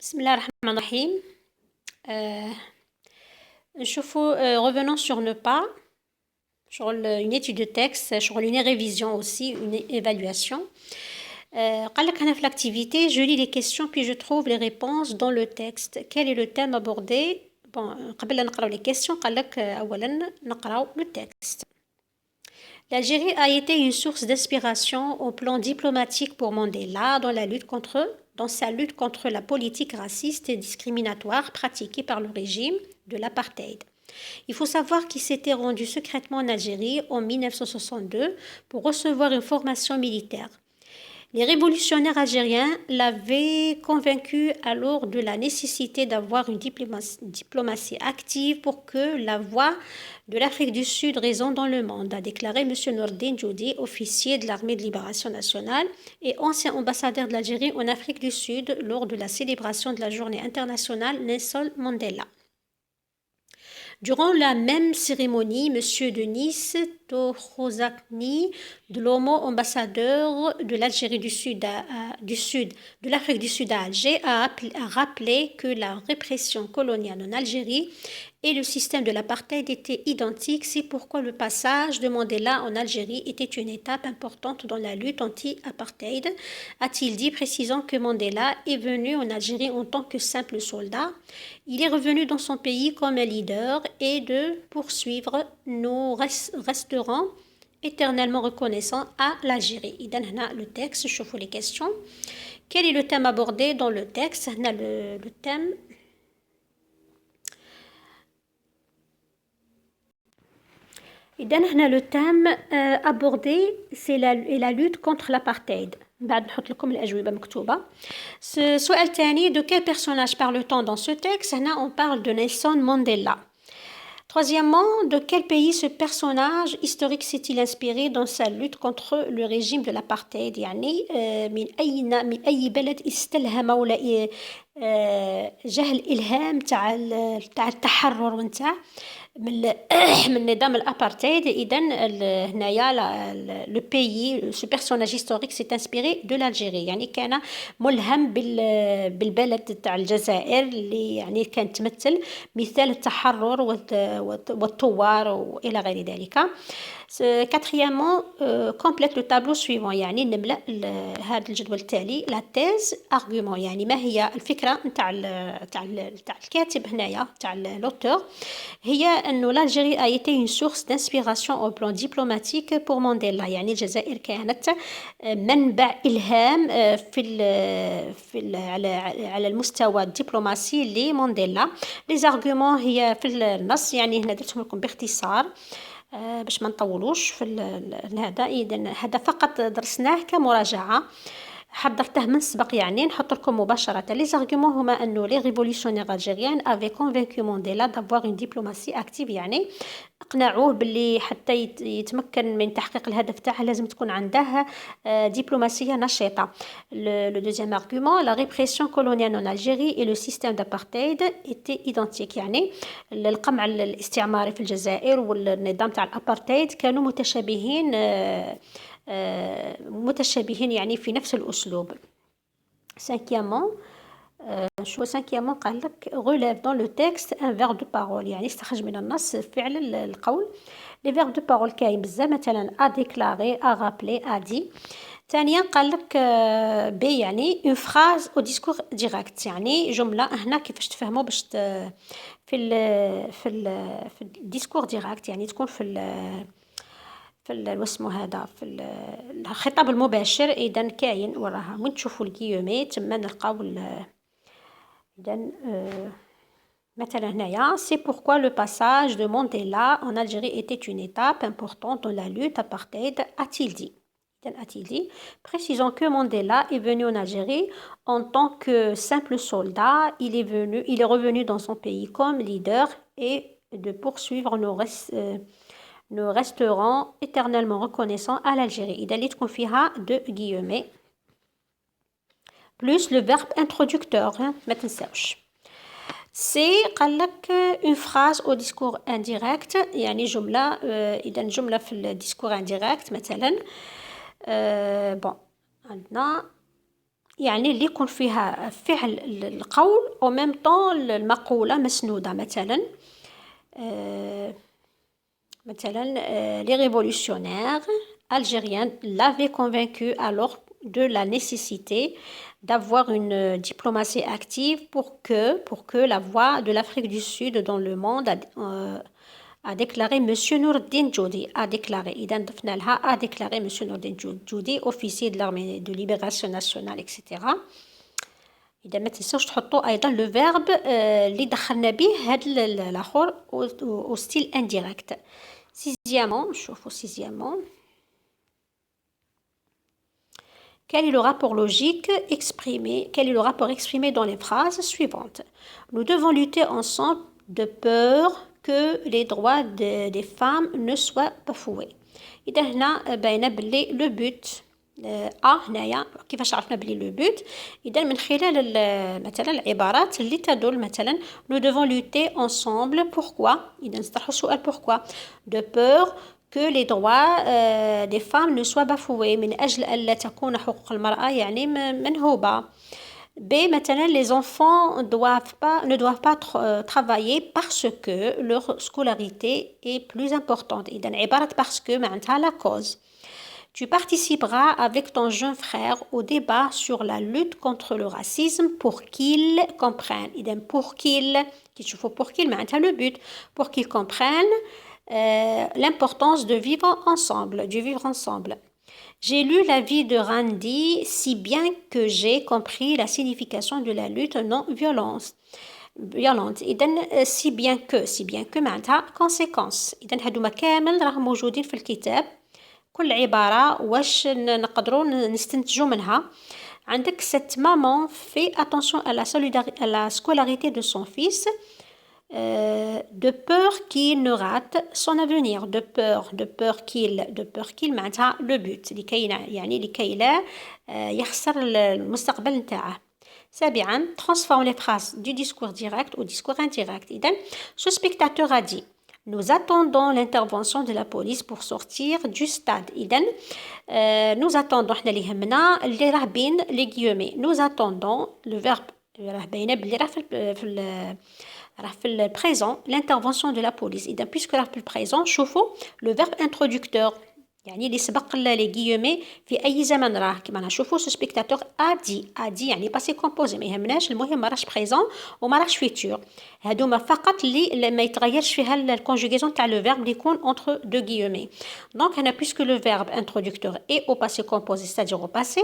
بسم الله الرحمن الرحيم. Revenons sur ne pas, sur une étude de texte, sur une révision aussi, une évaluation. قال لك هنا في l'activité, je lis les questions puis je trouve les réponses dans le texte. Quel est le thème abordé? Bon, قبل لا نقراو les questions قال لك أولا نقراو le texte. L'Algérie a été une source d'inspiration au plan diplomatique pour Mandela dans sa lutte contre la politique raciste et discriminatoire pratiquée par le régime de l'apartheid. Il faut savoir qu'il s'était rendu secrètement en Algérie en 1962 pour recevoir une formation militaire. Les révolutionnaires algériens l'avaient convaincu alors de la nécessité d'avoir une diplomatie active pour que la voix de l'Afrique du Sud résonne dans le monde, a déclaré M. Nordin Djoudi, officier de l'armée de libération nationale et ancien ambassadeur de l'Algérie en Afrique du Sud lors de la célébration de la journée internationale Nelson Mandela. Durant la même cérémonie, M. Denis Tokhozakni, de l'homo ambassadeur de l'Algérie du Sud, de l'Afrique du Sud à Alger, a rappelé que la répression coloniale en Algérie et le système de l'apartheid étaient identiques. C'est pourquoi le passage de Mandela en Algérie était une étape importante dans la lutte anti-apartheid, a-t-il dit, précisant que Mandela est venu en Algérie en tant que simple soldat. Il est revenu dans son pays comme un leader et de poursuivre, nous resterons éternellement reconnaissants à l'Algérie. إذن هنا le texte, شوفوا les questions. Quel est le thème abordé dans le texte? هنا le thème. إذن هنا le thème abordé c'est la lutte contre l'apartheid. بعد نحط لكم الأجوبة مكتوبة. السؤال الثاني, de quel personnage parle-t-on dans ce texte? هنا on parle de Nelson Mandela. Troisièmement, de quel pays ce personnage historique s'est-il inspiré dans sa lutte contre le régime de l'apartheid? يعني من أي بلد استلهم ولا جه الإلهام تاع التحرر ونتاع من نظام الأبارتايد. إذن هنايا لو بيي سو بيرسوناج هيستوريك سي انسبيري دو l'Algérie, يعني كان ملهم بالبلد تاع الجزائر اللي يعني كانت تمثل مثال التحرر والثوار والى غير ذلك. Quatrièmement, complète le tableau suivant, يعني نملأ هذا الجدول التالي. La thèse, argument, يعني ما هي الفكرة نتاع الكاتب هنايا تاع l'auteur, هي أنه l'Algérie a été une source d'inspiration au plan diplomatique pour Mandela, يعني الجزائر كانت منبع إلهام على المستوى الدبلوماسي لمانديلا. Les arguments هي في النص, يعني هنا درتهم لكم باختصار باش ما نطولوش في هذا. إذن هذا فقط درسناه كمراجعة, حضرته من سبق, يعني نحط لكم مباشرة. les arguments هما أنه les révolutionnaires algériens avaient convaincu Mandela d'avoir une diplomatie active, يعني اقنعوه باللي حتى يتمكن من تحقيق الهدف تاعه لازم تكون عنده دبلوماسية نشيطة. le deuxième argument, la répression coloniale en Algérie et le système d'apartheid étaient identiques, يعني القمع الاستعماري في الجزائر والنظام تاع الأبارتايد كانوا متشابهين يعني في نفس الأسلوب. cinquièmement, قال لك relève dans le texte un verbe de parole, يعني استخرج من النص فعل القول. les verbes de parole كاين بزاف, مثلا a déclaré, a rappelé, a dit. ثانيا قال لك ب, يعني une phrase au discours direct, يعني جملة هنا كيفاش تفهموا باش في الديسكور ديريكت, يعني تكون في واسمو هذا في الخطاب المباشر. إذن كاين وراها وين تشوفوا الكيومي تما نلقاو إذن مثلا هنايا c'est pourquoi le passage de Mandela en Algérie était une étape importante dans la lutte apartheid, a-t-il dit. Précisons que Mandela est venu en Algérie en tant que simple soldat. Il est revenu dans son pays comme leader et de poursuivre nous resterons éternellement reconnaissants à l'Algérie. إذا اللي تكون فيها de guillemets plus le verbe introducteur, ما تنساوش. c'est قال لك une phrase au discours indirect, يعني جملة إذا جملة في الديسكور indirect مثلا. bon عندنا يعني اللي يكون فيها فعل القول أو ميم طون المقولة مسنودة. مثلا les révolutionnaires algériens l'avaient convaincu alors de la nécessité d'avoir une diplomatie active pour que la voix de l'Afrique du Sud dans le monde a déclaré Monsieur Nourdine Djoudi, a déclaré, a déclaré Monsieur Nourdine Djoudi, officier de l'armée de libération nationale, etc. إذا ما تنساوش تحطوا أيضا لو فيرب اللي دخلنا به هاد الآخر au style indirect. Sixièmement, نشوفوا sixièmement. Quel est le rapport logique exprimé, quel est le rapport exprimé dans les phrases suivantes? Nous devons lutter ensemble de peur que les droits des femmes ne soient bafoués. إذا هنا باينة بلي لو بوت هنايا كيفاش عرفنا بلي لو بوت؟ إذا من خلال مثلا العبارات اللي تدل مثلا nous devons lutter ensemble pourquoi؟ إذا نطرحوا السؤال pourquoi؟ de peur que les droits des femmes ne soient bafoués من أجل ألا تكون حقوق المرأة يعني منهوبة. B مثلا les enfants ne doivent pas travailler parce que leur scolarité est plus importante. إذا عبارة parce que معناتها la cause. Tu participeras avec ton jeune frère au débat sur la lutte contre le racisme pour qu'il comprenne. إذا pour qu'il كي تشوفوا pour qu'il معناتها le but pour qu'il comprenne l'importance de vivre ensemble. J'ai lu la vie de Randy si bien que j'ai compris la signification de la lutte non violente. إذن si bien que معناتها conséquence. إذن هادوما كامل راهم موجودين في الكتاب. كل عبارة واش نقدروا نستنتجوا منها. عندك cette maman fait attention à la scolarité de son fils de peur qu'il ne rate son avenir. de peur qu'il معناتها le but لكي لا يخسر المستقبل نتاعه. سابعا transforme les phrases du discours direct au discours indirect. إذن ce spectateur a dit nous attendons l'intervention de la police pour sortir du stade. إذن nous attendons حنا اللي يهمنا اللي راه بين لي guillemets. nous attendons le verbe راه باينه بلي راه في البريزون l'intervention de la police. إذا puisque راه في البريزون شوفوا le verbe introducteur يعني اللي سبق لي guillemets في أي زمن راه كيما نشوفوا ce spectateur a dit يعني passé composé ما يهمناش المهم ما راهش بريزون وما راهش فيتور. هادوما فقط اللي ما يتغيرش فيها الكونجوغيزون تاع لو فيرب اللي يكون entre deux guillemets. دونك هنا puisque le verbe introducteur est au passé composé c'est-à-dire au passé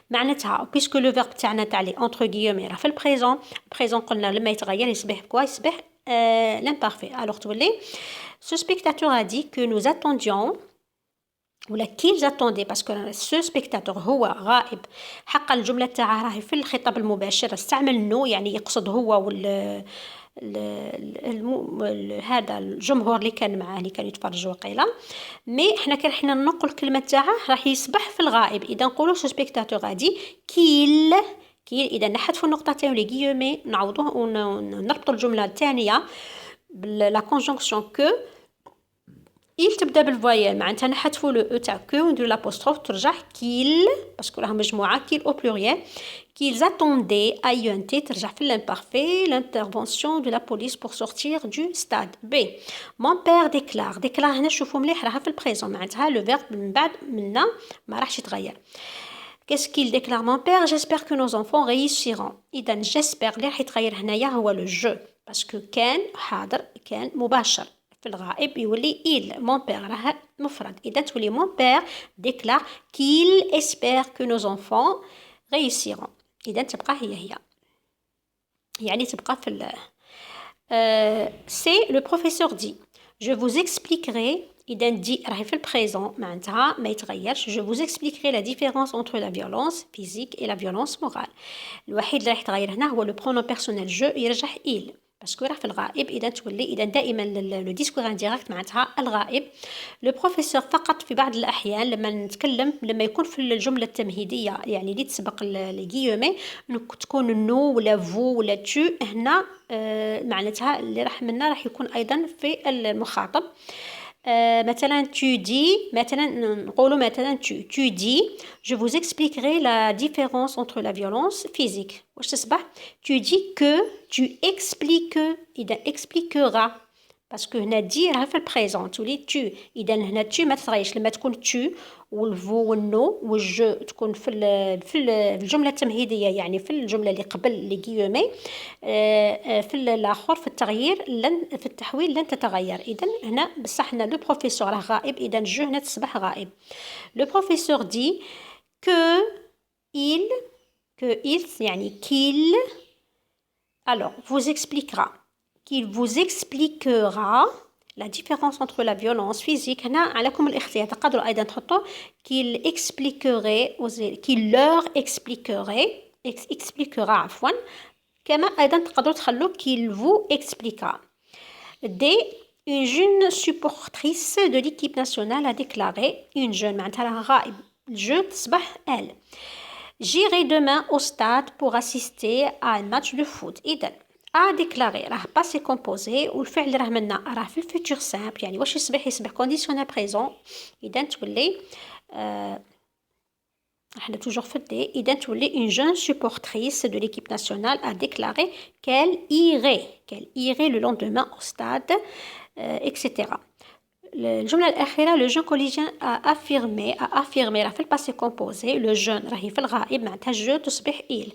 معناتها puisque le verbe تاعنا تاع لي entre guillemets راه في البريزون قلنا لما يتغير يصبح كوا يصبح l'imparfait. alors تولي ce spectateur a dit que nous attendions ولا qu'ils attendaient parce que ce spectateur هو غائب. حق الجملة تاعه راهي في الخطاب المباشر استعمل نو يعني يقصد هو هذا الجمهور اللي كان معاه اللي كانوا يتفرجوا وقيلا. مي احنا كان حنا ننقل الكلمة تاعه راح يصبح في الغائب. إذا نقولوا ce spectateur غادي كيل إذا نحذفوا النقطتين لي guillemets نعوضوه ونربطوا الجملة الثانية بلا conjonction que il تبدا بالفويال معناتها نحذفوا لو او تاع كو ونديروا لابوستروف ترجع كيل باسكو راهم مجموعه كيل او بلوريال qu'ils attendaient اي ترجع في l'imparfait l'intervention de la police pour sortir du stade. B mon père déclare هنا شوفوا مليح راها في البريزون معناتها لو فيرب من بعد منا ما راحش يتغير. Qu'est-ce qu'il déclare mon père? J'espère que nos enfants réussiront. إذا j'espère اللي راح يتغير هنايا هو لو جو باسكو كان حاضر كان مباشر في الغائب يولي il mon père راه مفرد. إذا تولي mon père déclare qu'il espère que nos enfants réussiront. إذا تبقى هي يعني تبقى في c'est le professeur dit je vous expliquerai. إذا دي راهي في البريزون معناتها ما يتغيرش. je vous expliquerai la différence entre la violence physique et la violence morale. الوحيد اللي راح يتغير هنا هو لو برونون بيرسونيل جو يرجع il باسكو راه في الغائب. إذا تولي إذا دائما لو ديسكور انديريكت معناتها الغائب. لو بروفيسور فقط في بعض الأحيان لما يكون في الجملة التمهيدية يعني اللي تسبق لي غيومي تكون نو ولا فو ولا تو هنا معناتها اللي راح منا راح يكون أيضا في المخاطب. مثلا tu dis مثلا نقولوا مثلا tu dis je vous expliquerai la différence entre la violence physique واش تصبح tu dis que tu expliques إذا expliquera باسكو هنا دي راها في البريزون تولي تو اذا هنا تو ما تتغيرش لما تكون تو والفو والنو والجو تكون في الجمله التمهيديه يعني في الجمله اللي قبل لي غيومي في الاخر في التغيير في التحويل لن تتغير اذا هنا بصح هنا لو بروفيسور راه غائب اذا جو هنا تصبح غائب لو بروفيسور دي كو il يعني كيل alors vous expliquera qu'il vous expliquera la différence entre la violence physique هنا عليكم الاختيار تقدروا أيضا تحطوا qu'il expliquerait qu'il leur expliquera عفوا كما أيضا تقدروا تخلوا qu'il vous expliquera D une jeune supportrice de l'équipe nationale a déclaré une jeune معناتها راها غائب je تصبح elle j'irai demain au stade pour assister à un match de foot إذا a déclaré راه passé composé والفعل راه منا راه في الفيتور سامبل يعني واش يصبح كونديسيونيل بريزون اذا تولي احنا توجور في الدي اذا تولي une jeune supportrice de l'équipe nationale a déclaré qu'elle irait le lendemain au stade etc. الجملة الأخيرة le jeune collégien a affirmé راه في الباسي كومبوزي le jeune راهي في الغائب معناتها جو تصبح il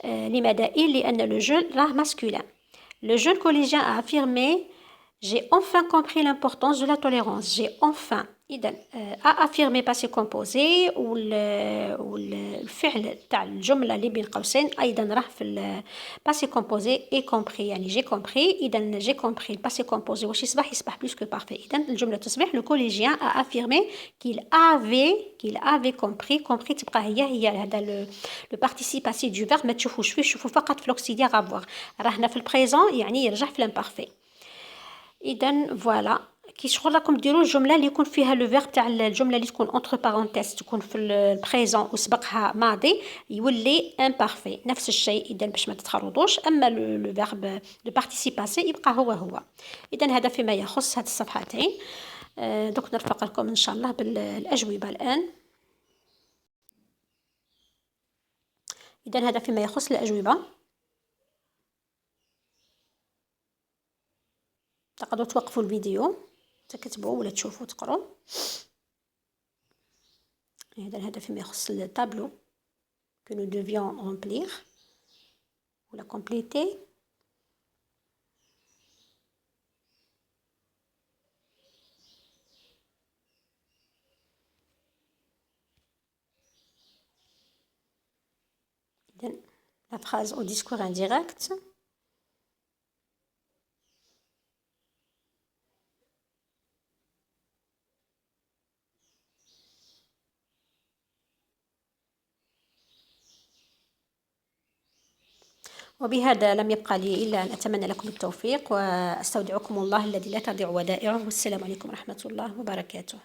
لماذا il لأن le jeune راه masculin le jeune collégien a affirmé j'ai enfin compris l'importance de la tolérance j'ai enfin إذا a affirmé passé composé والفعل تاع الجملة اللي بين قوسين أيضا راه في passé composé et compris يعني j'ai compris إذا j'ai compris passé composé واش يصبح plus que parfait إذا الجملة تصبح le collégien a affirmé qu'il avait compris تبقى هي هذا le participe passé du verbe ما تشوفوش فيه شوفوا فقط في l'auxiliaire avoir راهنا في البريزون يعني يرجع في l'imparfait إذا فوالا كي شغل راكم ديروا الجمله اللي يكون فيها لو فيرب تاع الجمله اللي تكون اونتر بارونتيز تكون في البريزون وسبقها ماضي يولي امبارفي نفس الشيء اذا باش ما تتخرطوش اما لو فيرب دو بارتيسيباسي يبقى هو اذا هذا فيما يخص هذه الصفحتين دوك نرفق لكم ان شاء الله بالاجوبه الان اذا هذا فيما يخص الاجوبه تقدروا توقفوا الفيديو تكتبوا ولا تشوفوا تقروا هذا فيما يخص التابلو que nous devions remplir ولا compléter إذن la phrase au discours indirect وبهذا لم يبقى لي إلا أن أتمنى لكم التوفيق وأستودعكم الله الذي لا تضيع ودائعه والسلام عليكم ورحمة الله وبركاته